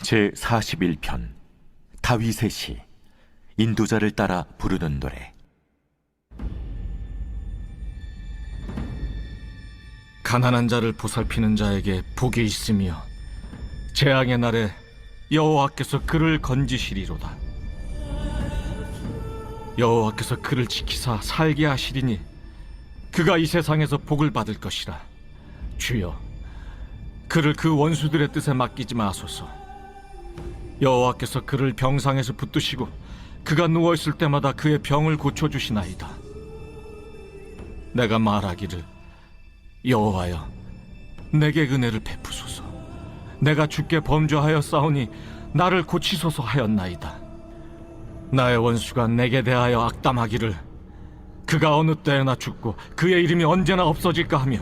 제41편 다윗의 시. 인도자를 따라 부르는 노래. 가난한 자를 보살피는 자에게 복이 있으며 재앙의 날에 여호와께서 그를 건지시리로다. 여호와께서 그를 지키사 살게 하시리니 그가 이 세상에서 복을 받을 것이라. 주여, 그를 그 원수들의 뜻에 맡기지 마소서. 여호와께서 그를 병상에서 붙드시고 그가 누워있을 때마다 그의 병을 고쳐주시나이다. 내가 말하기를, 여호와여, 내게 은혜를 베푸소서. 내가 주께 범죄하여 싸우니 나를 고치소서 하였나이다. 나의 원수가 내게 대하여 악담하기를, 그가 어느 때에나 죽고 그의 이름이 언제나 없어질까 하며,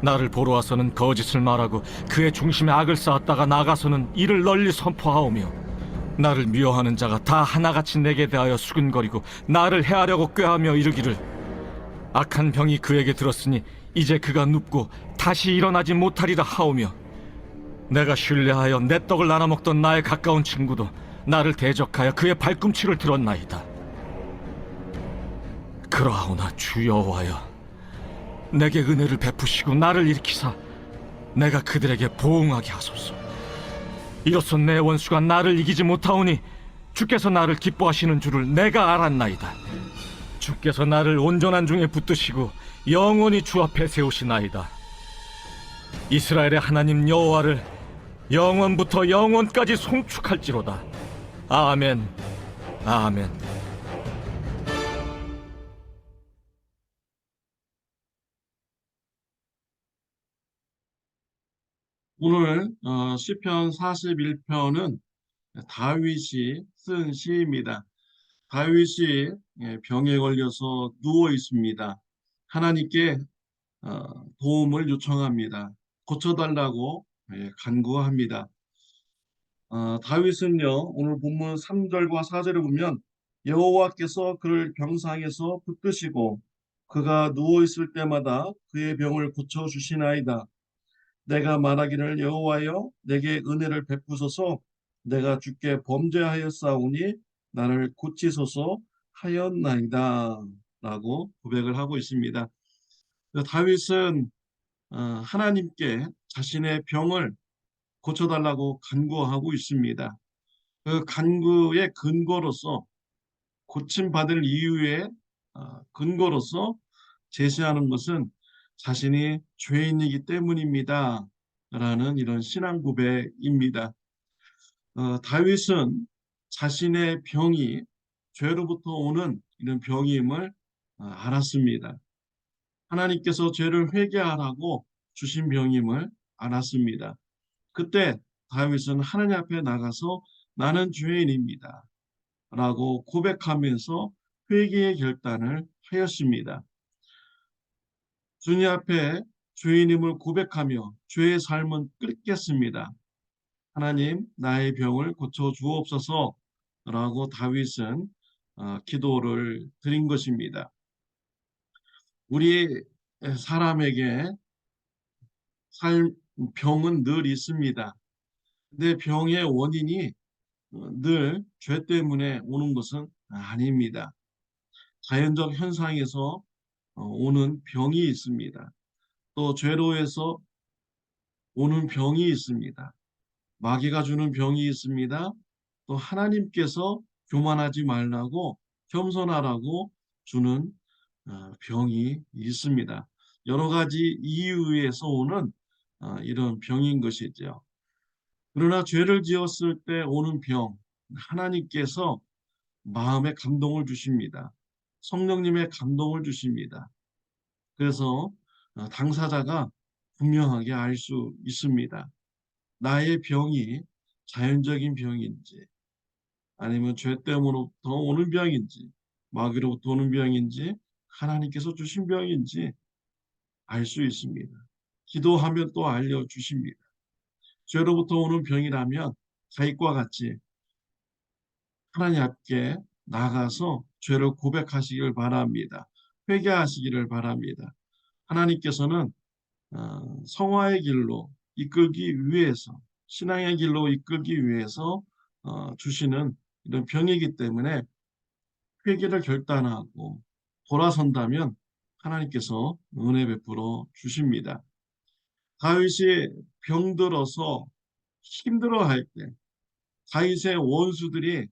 나를 보러 와서는 거짓을 말하고 그의 중심에 악을 쌓았다가 나가서는 이를 널리 선포하오며, 나를 미워하는 자가 다 하나같이 내게 대하여 수근거리고 나를 해하려고 꾀하며 이르기를, 악한 병이 그에게 들었으니 이제 그가 눕고 다시 일어나지 못하리라 하오며, 내가 신뢰하여 내 떡을 나눠 먹던 나의 가까운 친구도 나를 대적하여 그의 발꿈치를 들었나이다. 그러하오나 주 여호와여, 내게 은혜를 베푸시고 나를 일으키사 내가 그들에게 보응하게 하소서. 이로써 내 원수가 나를 이기지 못하오니 주께서 나를 기뻐하시는 줄을 내가 알았나이다. 주께서 나를 온전한 중에 붙드시고 영원히 주 앞에 세우시나이다. 이스라엘의 하나님 여호와를 영원부터 영원까지 송축할지로다. 아멘, 아멘. 오늘 시편 41편은 다윗이 쓴 시입니다. 다윗이 병에 걸려서 누워 있습니다. 하나님께 도움을 요청합니다. 고쳐달라고 간구합니다. 다윗은요, 오늘 본문 3절과 4절을 보면 여호와께서 그를 병상에서 붙드시고 그가 누워 있을 때마다 그의 병을 고쳐 주시나이다. 내가 말하기를, 여호와여, 내게 은혜를 베푸소서. 내가 주께 범죄하였사오니 나를 고치소서 하였나이다 라고 고백을 하고 있습니다. 다윗은 하나님께 자신의 병을 고쳐달라고 간구하고 있습니다. 그 간구의 근거로서, 고침받을 이유의 근거로서 제시하는 것은 자신이 죄인이기 때문입니다 라는 이런 신앙 고백입니다. 다윗은 자신의 병이 죄로부터 오는 이런 병임을 알았습니다. 하나님께서 죄를 회개하라고 주신 병임을 알았습니다. 그때 다윗은 하나님 앞에 나가서 나는 죄인입니다 라고 고백하면서 회개의 결단을 하였습니다. 주님 앞에 죄인임을 고백하며 죄의 삶은 끊겠습니다. 하나님, 나의 병을 고쳐 주옵소서 라고 다윗은 기도를 드린 것입니다. 우리 사람에게 병은 늘 있습니다. 근데 병의 원인이 늘 죄 때문에 오는 것은 아닙니다. 자연적 현상에서 오는 병이 있습니다. 또 죄로 해서 오는 병이 있습니다. 마귀가 주는 병이 있습니다. 또 하나님께서 교만하지 말라고, 겸손하라고 주는 병이 있습니다. 여러 가지 이유에서 오는 이런 병인 것이죠. 그러나 죄를 지었을 때 오는 병, 하나님께서 마음에 감동을 주십니다. 성령님의 감동을 주십니다. 그래서 당사자가 분명하게 알 수 있습니다. 나의 병이 자연적인 병인지, 아니면 죄 때문부터 오는 병인지, 마귀로부터 오는 병인지, 하나님께서 주신 병인지 알 수 있습니다. 기도하면 또 알려주십니다. 죄로부터 오는 병이라면 가윗과 같이 하나님 앞에 나가서 죄를 고백하시기를 바랍니다. 회개하시기를 바랍니다. 하나님께서는 성화의 길로 이끌기 위해서 신앙의 길로 이끌기 위해서 주시는 이런 병이기 때문에 회개를 결단하고 돌아선다면 하나님께서 은혜 베풀어 주십니다. 다윗이 병들어서 힘들어할 때 다윗의 원수들이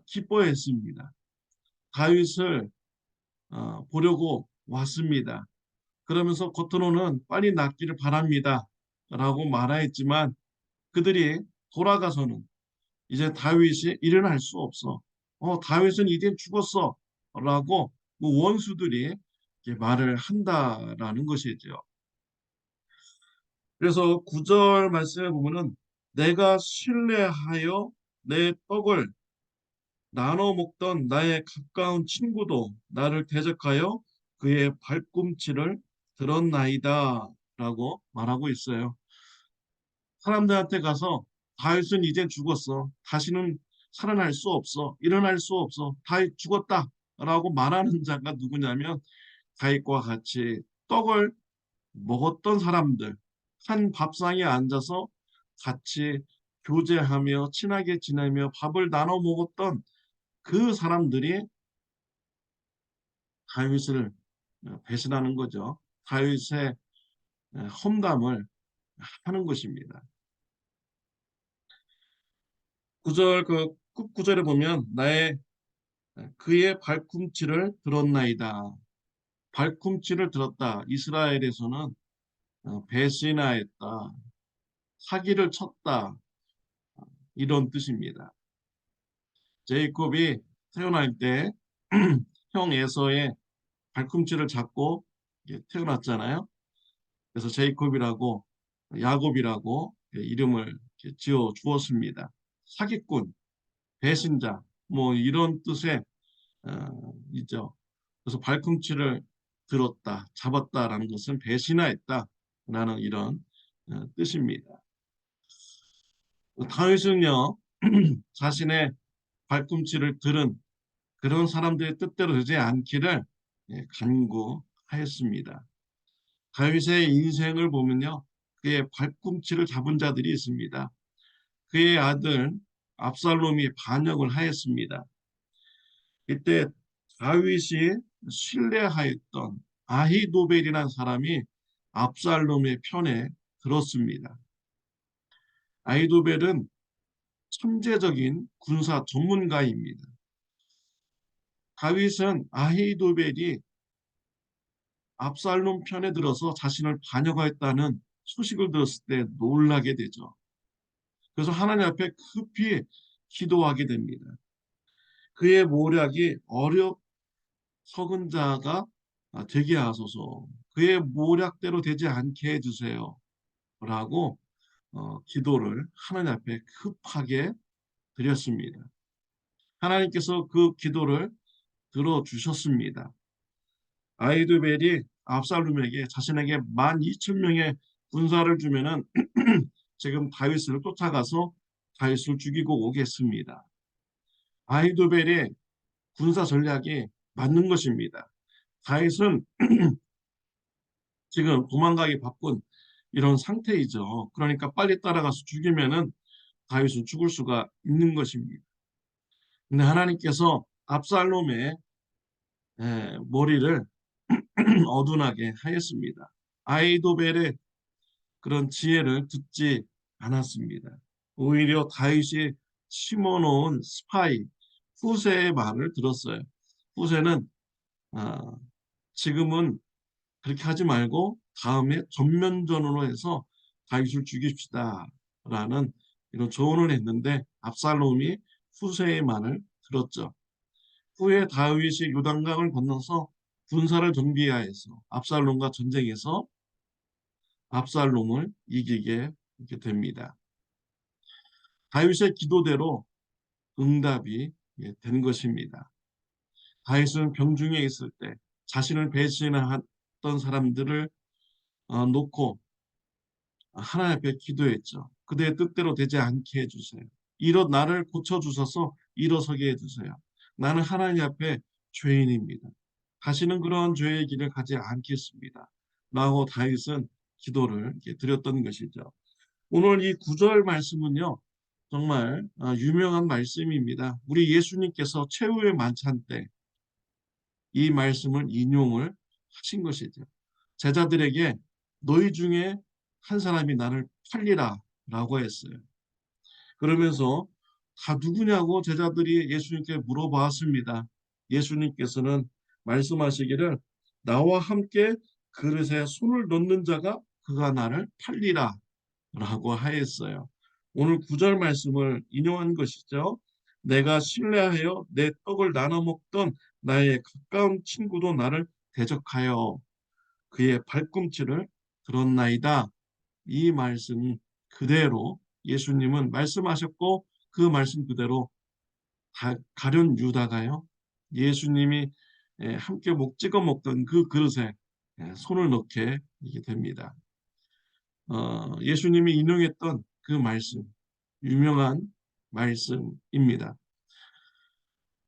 기뻐했습니다. 다윗을 보려고 왔습니다. 그러면서 겉으로는 빨리 낫기를 바랍니다 라고 말하였지만 그들이 돌아가서는 이제 다윗이 일어날 수 없어. 다윗은 이제 죽었어 라고 그 원수들이 이렇게 말을 한다라는 것이죠. 그래서 9절 말씀에 보면은 내가 신뢰하여 내 떡을 나눠 먹던 나의 가까운 친구도 나를 대적하여 그의 발꿈치를 들었나이다 라고 말하고 있어요. 사람들한테 가서 다윗은 이제 죽었어. 다시는 살아날 수 없어. 일어날 수 없어. 다윗 죽었다 라고 말하는 자가 누구냐면 다윗과 같이 떡을 먹었던 사람들, 한 밥상에 앉아서 같이 교제하며 친하게 지내며 밥을 나눠 먹었던 그 사람들이 다윗을 배신하는 거죠. 다윗의 험담을 하는 것입니다. 9절 그 끝구절에 보면 나의 그의 발꿈치를 들었나이다. 발꿈치를 들었다. 이스라엘에서는 배신하였다. 사기를 쳤다. 이런 뜻입니다. 제이콥이 태어날 때 형 에서의 발꿈치를 잡고 태어났잖아요. 그래서 제이콥이라고 야곱이라고 이름을 지어 주었습니다. 사기꾼, 배신자, 뭐 이런 뜻의 있죠. 그래서 발꿈치를 들었다, 잡았다라는 것은 배신하였다라는 이런 뜻입니다. 다윗은요 자신의 발꿈치를 들은 그런 사람들의 뜻대로 되지 않기를 간구하였습니다. 다윗의 인생을 보면요, 그의 발꿈치를 잡은 자들이 있습니다. 그의 아들 압살롬이 반역을 하였습니다. 이때 다윗이 신뢰하였던 아히도벨이라는 사람이 압살롬의 편에 들었습니다. 아히도벨은 천재적인 군사 전문가입니다. 다윗은 아히도벨이 압살롬 편에 들어서 자신을 반역하였다는 소식을 들었을 때 놀라게 되죠. 그래서 하나님 앞에 급히 기도하게 됩니다. 그의 모략이 어리석은 자가 되게 하소서. 그의 모략대로 되지 않게 해주세요. 라고 기도를 하나님 앞에 급하게 드렸습니다. 하나님께서 그 기도를 들어주셨습니다. 아히도벨이 압살롬에게 자신에게 12,000명의 군사를 주면은 지금 다윗을 쫓아가서 다윗을 죽이고 오겠습니다. 아히도벨의 군사 전략이 맞는 것입니다. 다윗은 지금 도망가기 바쁜 이런 상태이죠. 그러니까 빨리 따라가서 죽이면은 다윗은 죽을 수가 있는 것입니다. 근데 하나님께서 압살롬의 머리를 어둔하게 하였습니다. 아히도벨의 그런 지혜를 듣지 않았습니다. 오히려 다윗이 심어놓은 스파이 후세의 말을 들었어요. 후세는 지금은 그렇게 하지 말고 다음에 전면전으로 해서 다윗을 죽입시다 라는 이런 조언을 했는데 압살롬이 후세의 말을 들었죠. 후에 다윗이 요단강을 건너서 군사를 정비하여서 압살롬과 전쟁에서 압살롬을 이기게 됩니다. 다윗의 기도대로 응답이 된 것입니다. 다윗은 병중에 있을 때 자신을 배신했던 사람들을 놓고 하나님 앞에 기도했죠. 그대의 뜻대로 되지 않게 해주세요. 나를 고쳐주셔서 일어서게 해주세요. 나는 하나님 앞에 죄인입니다. 다시는 그런 죄의 길을 가지 않겠습니다. 라고 다윗은 기도를 드렸던 것이죠. 오늘 이 구절 말씀은요, 정말 유명한 말씀입니다. 우리 예수님께서 최후의 만찬 때 이 말씀을 인용을 하신 것이죠. 제자들에게 너희 중에 한 사람이 나를 팔리라 라고 했어요. 그러면서 다 누구냐고 제자들이 예수님께 물어봤습니다. 예수님께서는 말씀하시기를 나와 함께 그릇에 손을 넣는 자가 그가 나를 팔리라 라고 하였어요. 오늘 구절 말씀을 인용한 것이죠. 내가 신뢰하여 내 떡을 나눠 먹던 나의 가까운 친구도 나를 대적하여 그의 발꿈치를 들었나이다. 이 말씀 그대로 예수님은 말씀하셨고 그 말씀 그대로 가룟 유다가요. 예수님이 함께 찍어 먹던 그 그릇에 손을 넣게 됩니다. 예수님이 인용했던 그 말씀, 유명한 말씀입니다.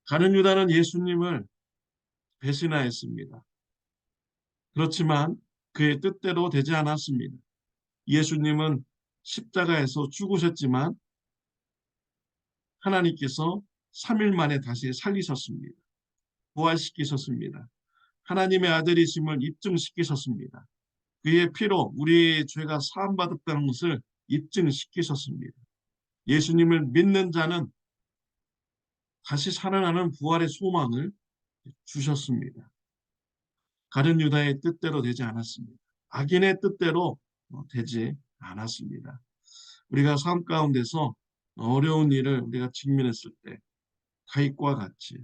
가룟 유다는 예수님을 배신하였습니다. 그렇지만 그의 뜻대로 되지 않았습니다. 예수님은 십자가에서 죽으셨지만 하나님께서 3일 만에 다시 살리셨습니다. 부활시키셨습니다. 하나님의 아들이심을 입증시키셨습니다. 그의 피로 우리의 죄가 사함받았다는 것을 입증시키셨습니다. 예수님을 믿는 자는 다시 살아나는 부활의 소망을 주셨습니다. 가룟 유다의 뜻대로 되지 않았습니다. 악인의 뜻대로 되지 않았습니다. 우리가 삶 가운데서 어려운 일을 우리가 직면했을 때 가입과 같이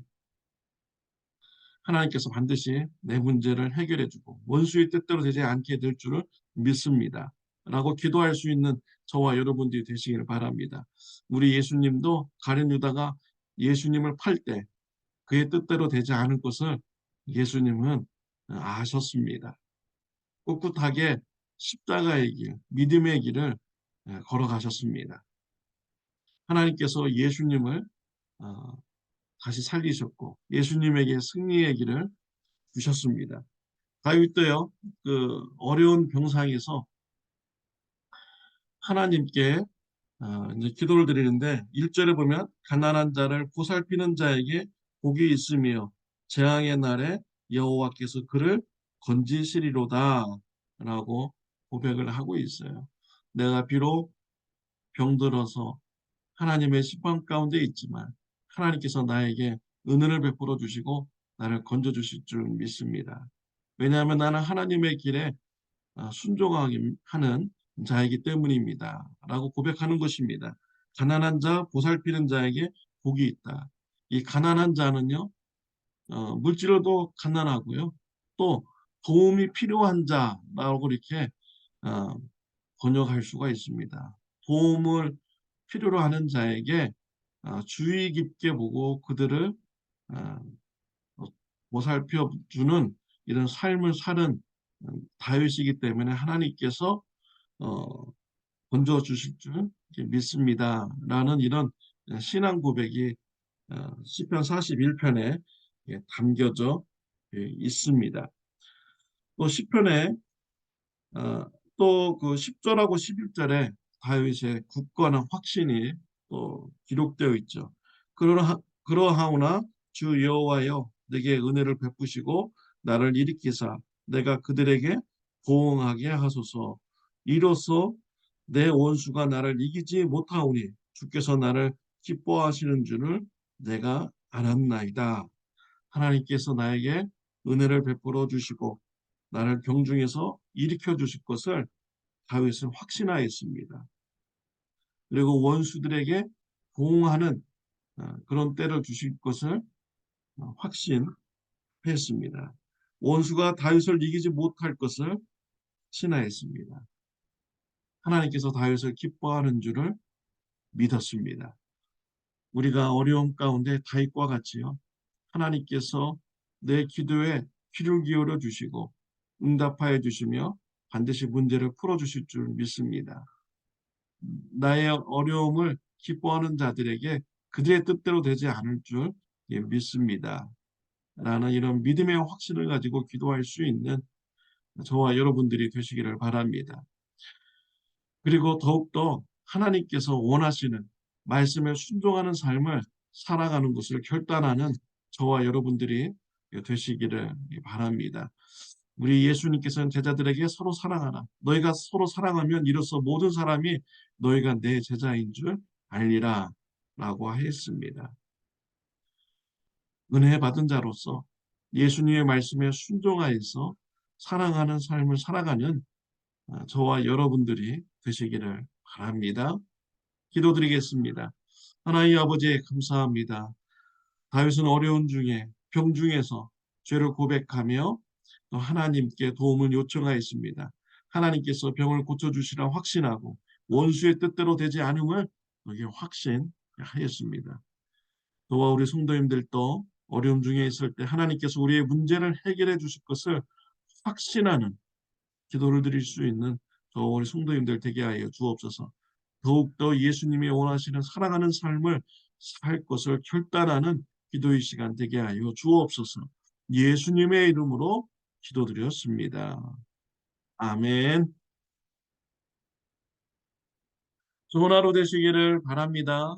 하나님께서 반드시 내 문제를 해결해 주고 원수의 뜻대로 되지 않게 될 줄을 믿습니다. 라고 기도할 수 있는 저와 여러분들이 되시기를 바랍니다. 우리 예수님도 가룟 유다가 예수님을 팔 때 그의 뜻대로 되지 않을 것을 예수님은 아셨습니다. 꿋꿋하게 십자가의 길, 믿음의 길을 걸어가셨습니다. 하나님께서 예수님을 다시 살리셨고 예수님에게 승리의 길을 주셨습니다. 다윗도요, 그 어려운 병상에서 하나님께 이제 기도를 드리는데 1절에 보면 가난한 자를 보살피는 자에게 복이 있으며 재앙의 날에 여호와께서 그를 건지시리로다 라고 고백을 하고 있어요. 내가 비록 병들어서 하나님의 심판 가운데 있지만 하나님께서 나에게 은혜를 베풀어 주시고 나를 건져 주실 줄 믿습니다. 왜냐하면 나는 하나님의 길에 순종하기 하는 자이기 때문입니다. 라고 고백하는 것입니다. 가난한 자, 보살피는 자에게 복이 있다. 이 가난한 자는요, 물질로도 가난하고요. 또 도움이 필요한 자라고 이렇게 어, 번역할 수가 있습니다. 도움을 필요로 하는 자에게 주의 깊게 보고 그들을 어, 보살펴 주는 이런 삶을 사는 다윗이기 때문에 하나님께서 어, 건져 주실 줄 믿습니다. 라는 이런 신앙 고백이 시편 41편에 담겨져 있습니다. 또 시편에 또 그 10절하고 11절에 다윗의 굳건한 확신이 또 기록되어 있죠. 그러하오나 주 여호와여 내게 은혜를 베푸시고 나를 일으키사 내가 그들에게 보응하게 하소서. 이로써 내 원수가 나를 이기지 못하오니 주께서 나를 기뻐하시는 줄을 내가 알았나이다. 하나님께서 나에게 은혜를 베풀어 주시고 나를 병중에서 일으켜 주실 것을 다윗은 확신하였습니다. 그리고 원수들에게 보응하는 그런 때를 주실 것을 확신했습니다. 원수가 다윗을 이기지 못할 것을 신하였습니다. 하나님께서 다윗을 기뻐하는 줄을 믿었습니다. 우리가 어려움 가운데 다윗과 같이요. 하나님께서 내 기도에 귀를 기울여 주시고 응답하여 주시며 반드시 문제를 풀어주실 줄 믿습니다. 나의 어려움을 기뻐하는 자들에게 그들의 뜻대로 되지 않을 줄 믿습니다. 라는 이런 믿음의 확신을 가지고 기도할 수 있는 저와 여러분들이 되시기를 바랍니다. 그리고 더욱더 하나님께서 원하시는 말씀에 순종하는 삶을 살아가는 것을 결단하는 저와 여러분들이 되시기를 바랍니다. 우리 예수님께서는 제자들에게 서로 사랑하라. 너희가 서로 사랑하면 이로써 모든 사람이 너희가 내 제자인 줄 알리라 라고 하였습니다. 은혜 받은 자로서 예수님의 말씀에 순종하여서 사랑하는 삶을 살아가는 저와 여러분들이 되시기를 바랍니다. 기도드리겠습니다. 하나님 아버지 감사합니다. 다윗은 어려운 중에 병 중에서 죄를 고백하며 또 하나님께 도움을 요청하였습니다. 하나님께서 병을 고쳐주시라 확신하고 원수의 뜻대로 되지 않음을 여기 확신하였습니다. 저와 우리 성도님들도 어려움 중에 있을 때 하나님께서 우리의 문제를 해결해 주실 것을 확신하는 기도를 드릴 수 있는 저와 우리 성도님들 되게 하여 주옵소서. 더욱더 예수님이 원하시는 사랑하는 삶을 살 것을 결단하는 기도의 시간 되게 하여 주옵소서. 예수님의 이름으로 기도드렸습니다. 아멘. 좋은 하루 되시기를 바랍니다.